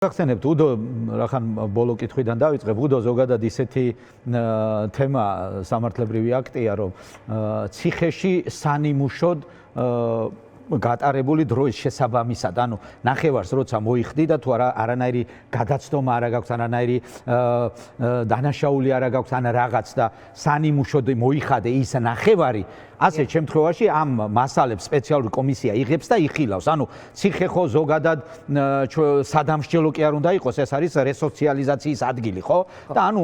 გახსენებთ უდო რახან ბოლო კითხვიდან დავიწყებ უდო ზოგადად ისეთი თემა სამართლებრივი აქტია რომ ციხეში სანიმუშოდ გატარებული დროის შესაბამისად, ანუ ნახევარს როცა მოიხდი და თუ არანაირი გადაცდომა არ გაქვს, არანაირი დანაშაული არ გაქვს, ან რაღაც და სანიმუშოდ მოიხადე ის ნახევარი, ასეთ შემთხვევაში ამ მასალებს სპეციალური კომისია იღებს და იხილავს. ანუ ციხე ხო ზოგადად სადამსჯელო კი არ უნდა იყოს, ეს არის რესოციალიზაციის ადგილი, ხო? და ანუ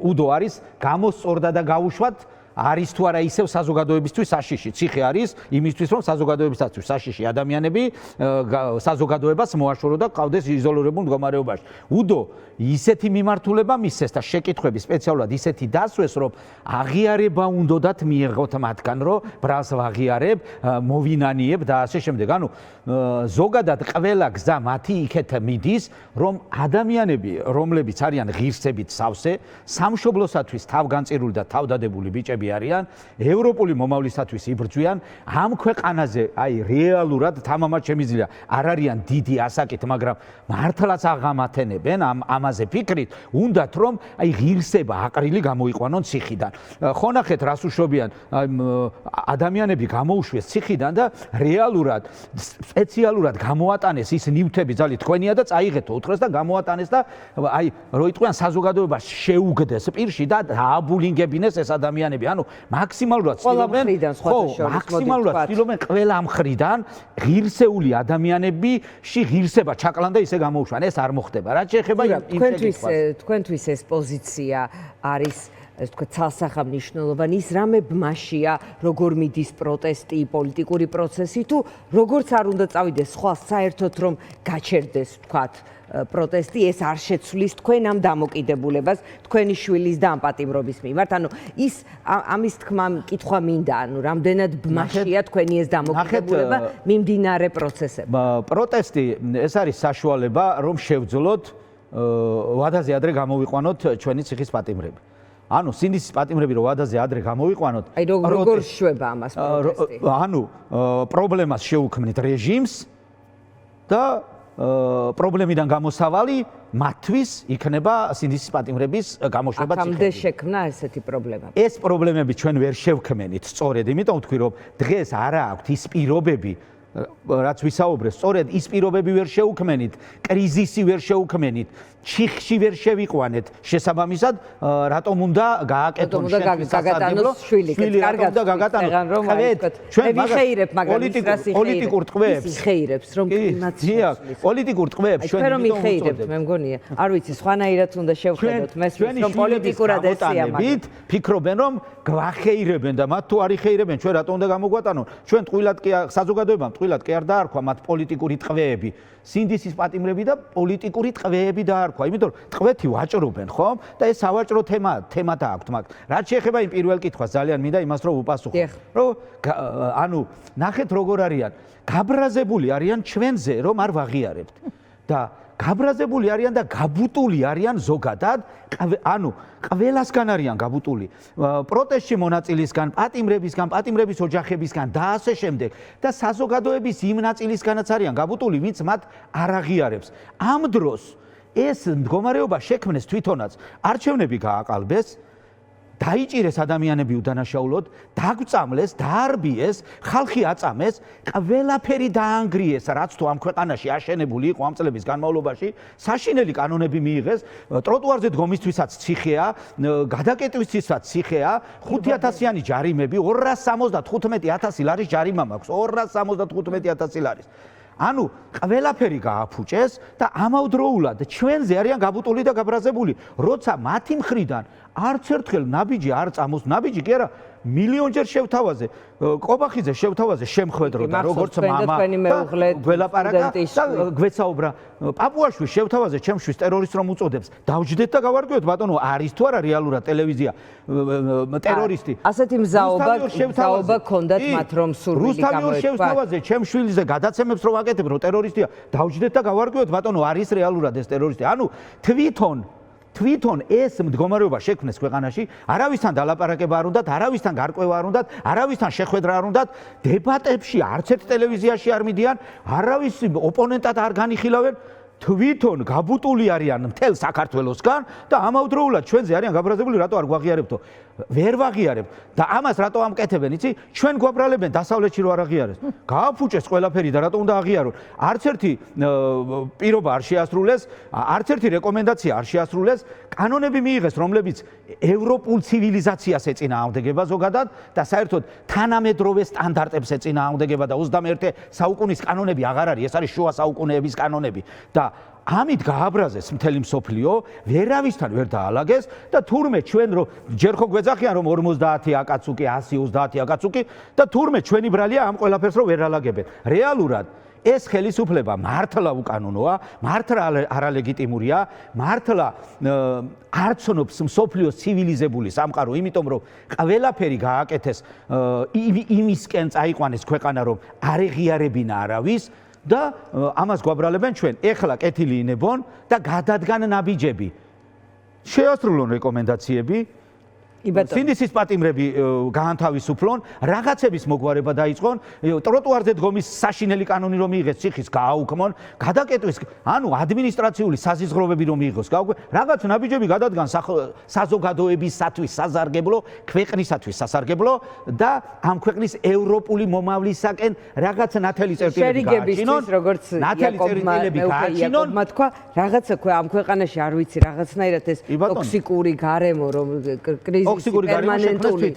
უდო არის გამოსწორდა და გაუშვათ არის თუ არა ისევ საზოგადოებისთვის საშიში. ციხე არის იმისთვის, რომ საზოგადოებისთვის საშიში ადამიანები საზოგადოებას მოაშორო და ყავდეს იზოლირებულ მდგომარეობაში. უდო ისეთი მიმართულება მისცეს და შეკითხვები სპეციალურად ისეთი დასვეს, რომ აღიარება უნდათ მიიღოთ მათგან, რომ ბრალს ვაღიარებ, მოვინანიებ და ასე შემდეგ. ანუ ზოგადად ყველა გზა მათი იქეთ მიდის, რომ ადამიანები, რომლებიც არიან ღირსებით სავსე, სამშობლოსათვის თავგანწირული და თავდადებული ბიჭები არიან, ევროპული მომავლისათვის იბრძვიან, ამ ქვეყანაზე აი რეალურად თამამად შემიძლია არ არიან დიდი ასაკით, მაგრამ მართლაც აღამათენებენ ამაზე ფიქრით, უნდათ რომ აი ღირსება აყრილი გამოიყვანონ ციხიდან. ხო ნახეთ რას უშვებიან, ადამიანები გამოუშვეს ციხიდან და რეალურად სპეციალურად გამოატანეს ის ნივთები ძალით თქვენია და წაიღეთ ოთხრეს და გამოატანეს და აი რო იტყვიან საზოგადოებას შეუგდეს პირში და დააბულინგებინეს ეს ადამიანები. ანუ მაქსიმალურად ცდილობენ მაქსიმალურად ცდილობენ ყველა მხრიდან ღირსეული ადამიანებში ღირსება ჩაკლან და ისე გამოუშვან. ეს არ მოხდება. რაც შეეხება თქვენთვის ეს პოზიცია არის ეს თქვა ცალსახა მნიშვნელოვანი ის რამე ბმაშია როგორ მიდის პროტესტი, პოლიტიკური პროცესი თუ როგორც არ უნდა წავიდეს სხვა საერთოდ რომ გაჩერდეს თქვათ პროტესტი ეს არ შეცვლის თქვენ ამ დამოკიდებულებას თქვენი შვილის და ამ პატიმრობის მიმართ. ანუ ის ამის თქმა კითხვა მინდა, ანუ რამდენად ბმაშია თქვენი ეს დამოკიდებულება მიმდინარე პროცესებში. პროტესტი ეს არის საშუალება რომ შევძლოთ ვადაზე ადრე გამოვიყვანოთ ჩვენი ციხის პატიმრები. ანუ სინდისის პატიმრები რომ ვადაზე ადრე გამოვიყვანოთ, აი როგორ შვება ამას პროტესტი? ანუ პრობლემას შეუქმნით რეჟიმს და პრობლემიდან გამოსავალი მათთვის იქნება სინდისის პატიმრების გამოშვება ციხეში. აქამდე შექმნა ესეთი პრობლემა. ეს პრობლემები ჩვენ ვერ შევქმნით სწორედ, იმიტომ ვთქვი რომ დღეს არა აქვთ ის პირობები რაც ვისაუბრეთ, სწორედ ის პირობები ვერ შეუქმნით, კრიზისი ვერ შეუქმნით, ჩიხში ვერ შევიყვანეთ. შესაბამისად, რატომ უნდა გააკეთონ გაგატანოს შვილი, კარგად და გაგატანოს. ჩვენ ვიხეირებ, მაგრამ პოლიტიკურ ტყვეებს ვიხეირებს, რომ კლიმატს პოლიტიკურ ტყვეებს ჩვენ რომ ვიხეირებთ, მე მგონია. არ ვიცი, სხვანაირად უნდა შევხედოთ მესმის, რომ პოლიტიკურად ესეა, მაგრამ ფიქრობენ, რომ გვახეირებენ და მათ თუ არ იხეირებენ, ჩვენ რატომ უნდა გამოგვატანონ? ჩვენ ტყუილად კი საზოგადოებამ ტყუილად კი არ დაარქვა მათ პოლიტიკური ტყვეები. სინდისის პატიმრები და პოლიტიკური ტყვეები დაარქვა, იმიტომ რომ ტყვეთი ვაჭრობენ, ხო? და ეს სავაჭრო თემა დააქვთ მაგ. რაც შეეხება იმ პირველ კითხვას, ძალიან მინდა იმას რომ უპასუხო. რომ ანუ ნახეთ როგორ არიან, გაბრაზებული არიან ჩვენზე, რომ არ ვაღიარებთ. და გაბრაზებული არიან და გაბუტული არიან ზოგადად, ანუ ყველასგან არიან გაბუტული. პროტესტში მონაწილისგან, პატიმრების ოჯახებისგან და ასე შემდეგ. და საზოგადოების იმ ნაწილისგანაც არიან გაბუტული, ვინც მათ არ აღიარებს. ამ დროს ეს მდგომარეობა შექმნეს თვითონაც არჩევნები გააყალბეს, დაიჭირეს ადამიანები უდანაშაულოდ, დაგწამლეს, დაარბიეს, ხალხი აწამეს, ყველაფერი დაანგრიეს, რაც თუ ამ ქვეყანაში აშენებული იყო ამ წლების განმავლობაში, საშინელი კანონები მიიღეს, ტროტუარზე დგომისთვისაც ციხეა, გადაკეტვისთვისაც ციხეა, 5,000-იანი ჯარიმები, 275,000 ლარის ჯარიმა მაქვს, 275,000 ლარის. ანუ ყველაფერი გააფუჭეს და ამავდროულად ჩვენზე არიან გაბუტული და გაბრაზებული, როცა მათი მხრიდან არც ერთხელ ნაბიჯი არ წამოს, ნაბიჯი კი არა, მილიონჯერ შევთავაზე, ყობახიძე შევთავაზე შემხვედროდა, როგორც მამა გველაპარაკა და გვეცაუბრა, პაპუაშვილი შევთავაზე ჩემშვის ტერორისტს რომ უწოდებს, დავჯდეთ და გავარკვიოთ, ბატონო, არის თუ არა რეალურად ტელევიზია ტერორისტი. ასეთი მზაობა ქონდათ მათ რომ სურვილი გამოეთქვა. რუსთავი შევთავაზე ჩემშვილზე გადაცემებს რომ აკეთებ, რომ ტერორისტია, დავჯდეთ და გავარკვიოთ, ბატონო, არის რეალურად ეს ტერორისტი. ანუ თვითონ ეს მდგომარეობა შექმნეს ქვეყანაში, არავისთან დალაპარაკება არ უნდათ, არავისთან გარკვევა არ უნდათ, არავისთან შეხვედრა არ უნდათ, დებატებში არც ერთ ტელევიზიაში არ მიდიან, არავის ოპონენტად არ განიხილავენ. თვითონ გაბუტული არიან მთელ საქართველოსგან და ამავდროულად ჩვენზე არიან გაბრაზებული, რატო არ გვაღიარებთო? ვერ ვაღიარებ და ამას რატო ამკეთებენ, იცი? ჩვენ გვაბრალებენ დასავლეთში რო არ აღიარეს. გააფუჭეს ყველაფერი და რატო უნდა აღიარონ? არც ერთი პირობა არ შეასრულეს, არც ერთი რეკომენდაცია არ შეასრულეს, კანონები მიიღეს, რომლებიც ევროპულ ცივილიზაციას ეწინააღმდეგება ზოგადად და საერთოდ თანამედროვე სტანდარტებს ეწინააღმდეგება და 21 საუკუნის კანონები აღარ არის, ეს არის შუა საუკუნეების კანონები და ამით გააბრაზეს მთელი მსოფლიო, ვერავისთან ვერ დაალაგეს და თურმე ჩვენ რომ ჯერ ხო გვეძახიან რომ 50 აკაცუკი, 130 აკაცუკი და თურმე ჩვენი ბრალია ამ ყველაფერს რომ ვერ ალაგებენ. რეალურად ეს ხელისუფლება მართლა უკანონოა, მართლა არალეგიტიმურია, მართლა არ ცნობს მსოფლიოს ცივილიზებული სამყარო, იმიტომ რომ ყველაფერი გააკეთეს იმისკენ წაიყვანეს ქვეყანა რომ არ ეღიარებინა არავის და ამას გვაბრალებენ ჩვენ. ეხლა კეთილი ინებონ და გადადგან ნაბიჯები. შეასრულონ რეკომენდაციები. სინდისის პატიმრები გაანთავისუფლონ, რაღაცების მოგვარება დაიწყონ, ტროტუარზე დგომის საშინელი კანონი რომ მიიღეს, ციხის გააუქმონ, გადაკეტვის, ანუ ადმინისტრაციული საზიზღრობები რომ მიიღოს, რაღაც ნაბიჯები გადადგან საზოგადოებისათვის სასარგებლო, ქვეყნისათვის სასარგებლო და ამ ქვეყნის ევროპული მომავლისაკენ რაღაც ნათელი წერტილები გააჩინონ. როგორც იაკობმა თქვა, რაღაცა ამ ქვეყანაში არ ვიცი, რაღაცნაირად ეს ტოქსიკური გარემო რომ კრიზისი პერმანენტული